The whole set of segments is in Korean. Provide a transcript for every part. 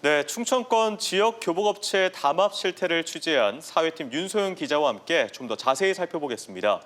네, 충청권 지역 교복업체 담합 실태를 취재한 사회팀 윤소영 기자와 함께 좀 더 자세히 살펴보겠습니다.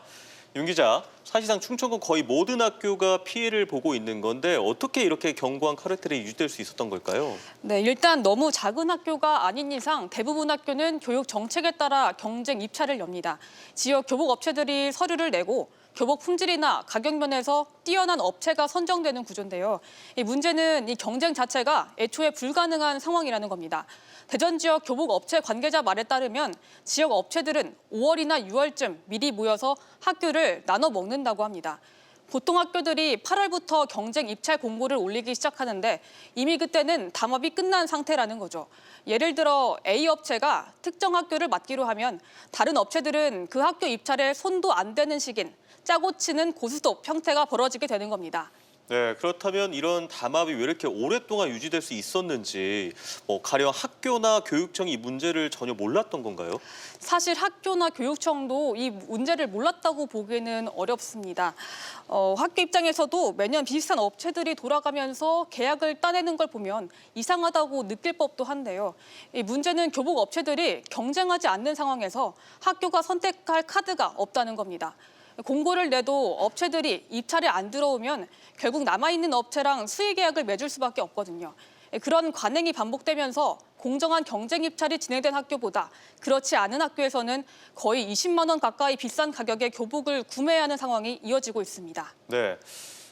윤 기자, 사실상 충청권 거의 모든 학교가 피해를 보고 있는 건데 어떻게 이렇게 견고한 카르텔이 유지될 수 있었던 걸까요? 네, 일단 너무 작은 학교가 아닌 이상 대부분 학교는 교육 정책에 따라 경쟁 입찰을 엽니다. 지역 교복 업체들이 서류를 내고 교복 품질이나 가격 면에서 뛰어난 업체가 선정되는 구조인데요. 이 문제는 이 경쟁 자체가 애초에 불가능한 상황이라는 겁니다. 대전 지역 교복 업체 관계자 말에 따르면 지역 업체들은 5월이나 6월쯤 미리 모여서 학교를 나눠 먹는다고 합니다. 보통 학교들이 8월부터 경쟁 입찰 공고를 올리기 시작하는데 이미 그때는 담합이 끝난 상태라는 거죠. 예를 들어 A 업체가 특정 학교를 맡기로 하면 다른 업체들은 그 학교 입찰에 손도 안 대는 식인 짜고 치는 고스톱 형태가 벌어지게 되는 겁니다. 네, 그렇다면 이런 담합이 왜 이렇게 오랫동안 유지될 수 있었는지, 가령 학교나 교육청이 이 문제를 전혀 몰랐던 건가요? 사실 학교나 교육청도 이 문제를 몰랐다고 보기는 어렵습니다. 학교 입장에서도 매년 비슷한 업체들이 돌아가면서 계약을 따내는 걸 보면 이상하다고 느낄 법도 한데요. 이 문제는 교복 업체들이 경쟁하지 않는 상황에서 학교가 선택할 카드가 없다는 겁니다. 공고를 내도 업체들이 입찰에 안 들어오면 결국 남아있는 업체랑 수의 계약을 맺을 수밖에 없거든요. 그런 관행이 반복되면서 공정한 경쟁 입찰이 진행된 학교보다 그렇지 않은 학교에서는 거의 20만 원 가까이 비싼 가격의 교복을 구매해야 하는 상황이 이어지고 있습니다. 네.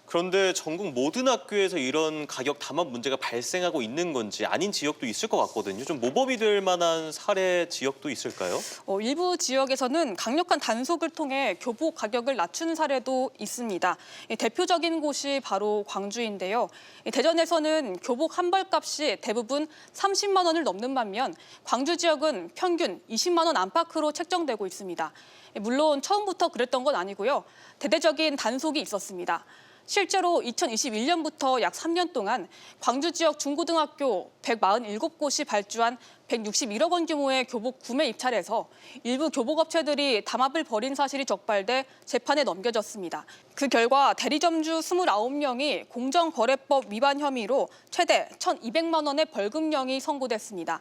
그런데 전국 모든 학교에서 이런 가격 담합 문제가 발생하고 있는 건지 아닌 지역도 있을 것 같거든요. 좀 모범이 될 만한 사례 지역도 있을까요? 일부 지역에서는 강력한 단속을 통해 교복 가격을 낮추는 사례도 있습니다. 대표적인 곳이 바로 광주인데요. 대전에서는 교복 한 벌값이 대부분 30만 원을 넘는 반면 광주 지역은 평균 20만 원 안팎으로 책정되고 있습니다. 물론 처음부터 그랬던 건 아니고요. 대대적인 단속이 있었습니다. 실제로 2021년부터 약 3년 동안 광주 지역 중고등학교 147곳이 발주한 161억 원 규모의 교복 구매 입찰에서 일부 교복업체들이 담합을 벌인 사실이 적발돼 재판에 넘겨졌습니다. 그 결과 대리점주 29명이 공정거래법 위반 혐의로 최대 1,200만 원의 벌금형이 선고됐습니다.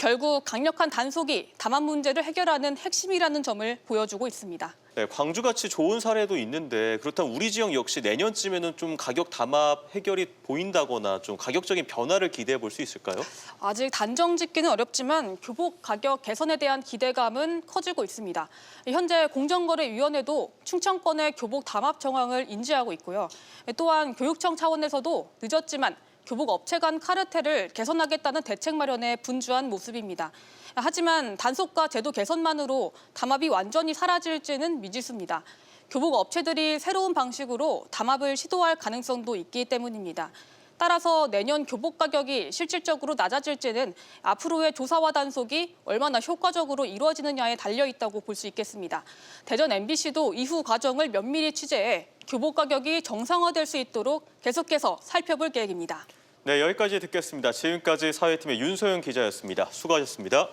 결국 강력한 단속이 담합 문제를 해결하는 핵심이라는 점을 보여주고 있습니다. 네, 광주같이 좋은 사례도 있는데 그렇다면 우리 지역 역시 내년쯤에는 좀 가격 담합 해결이 보인다거나 좀 가격적인 변화를 기대해 볼 수 있을까요? 아직 단정 짓기는 어렵지만 교복 가격 개선에 대한 기대감은 커지고 있습니다. 현재 공정거래위원회도 충청권의 교복 담합 정황을 인지하고 있고요. 또한 교육청 차원에서도 늦었지만 교복 업체 간 카르텔을 개선하겠다는 대책 마련에 분주한 모습입니다. 하지만 단속과 제도 개선만으로 담합이 완전히 사라질지는 미지수입니다. 교복 업체들이 새로운 방식으로 담합을 시도할 가능성도 있기 때문입니다. 따라서 내년 교복 가격이 실질적으로 낮아질지는 앞으로의 조사와 단속이 얼마나 효과적으로 이루어지느냐에 달려 있다고 볼 수 있겠습니다. 대전 MBC도 이후 과정을 면밀히 취재해 교복 가격이 정상화될 수 있도록 계속해서 살펴볼 계획입니다. 네, 여기까지 듣겠습니다. 지금까지 사회팀의 윤소영 기자였습니다. 수고하셨습니다.